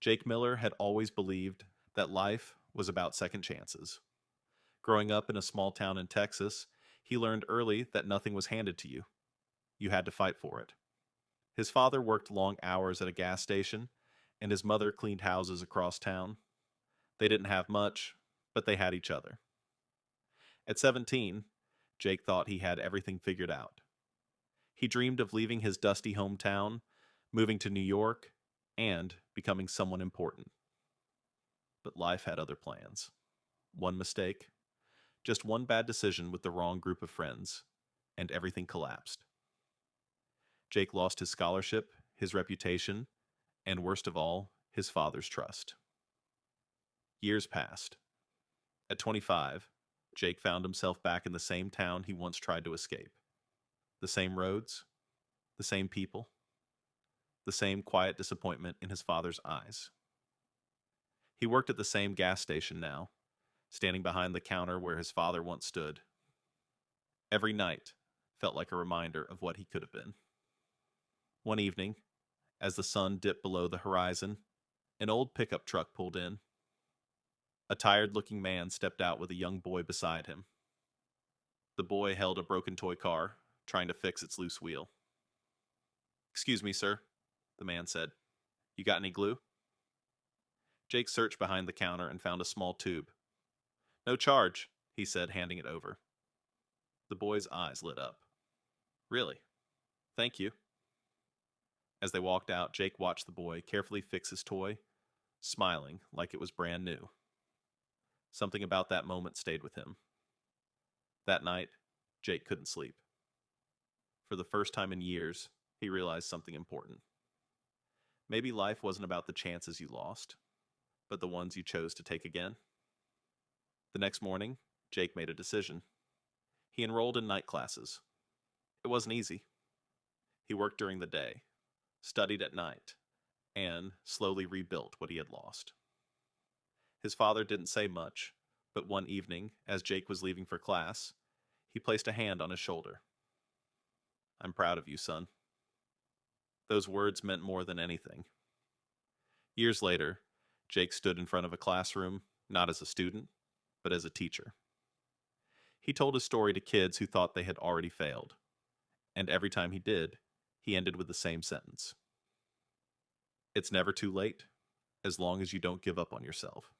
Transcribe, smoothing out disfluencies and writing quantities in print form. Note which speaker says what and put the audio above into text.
Speaker 1: Jake Miller had always believed that life was about second chances. Growing up in a small town in Texas, he learned early that nothing was handed to you. You had to fight for it. His father worked long hours at a gas station, and his mother cleaned houses across town. They didn't have much, but they had each other. At 17, Jake thought he had everything figured out. He dreamed of leaving his dusty hometown, moving to New York, and becoming someone important. But life had other plans. One mistake, just one bad decision with the wrong group of friends, and everything collapsed. Jake lost his scholarship, his reputation, and worst of all, his father's trust. Years passed. At 25, Jake found himself back in the same town he once tried to escape. The same roads, the same people, the same quiet disappointment in his father's eyes. He worked at the same gas station now, standing behind the counter where his father once stood. Every night felt like a reminder of what he could have been. One evening, as the sun dipped below the horizon, an old pickup truck pulled in. A tired-looking man stepped out with a young boy beside him. The boy held a broken toy car, trying to fix its loose wheel. "Excuse me, sir," the man said. "You got any glue?" Jake searched behind the counter and found a small tube. "No charge," he said, handing it over. The boy's eyes lit up. "Really? Thank you." As they walked out, Jake watched the boy carefully fix his toy, smiling like it was brand new. Something about that moment stayed with him. That night, Jake couldn't sleep. For the first time in years, he realized something important. Maybe life wasn't about the chances you lost, but the ones you chose to take again. The next morning, Jake made a decision. He enrolled in night classes. It wasn't easy. He worked during the day, studied at night, and slowly rebuilt what he had lost. His father didn't say much, but one evening, as Jake was leaving for class, he placed a hand on his shoulder. "I'm proud of you, son." Those words meant more than anything. Years later, Jake stood in front of a classroom, not as a student, but as a teacher. He told his story to kids who thought they had already failed, and every time he did, he ended with the same sentence. "It's never too late, as long as you don't give up on yourself."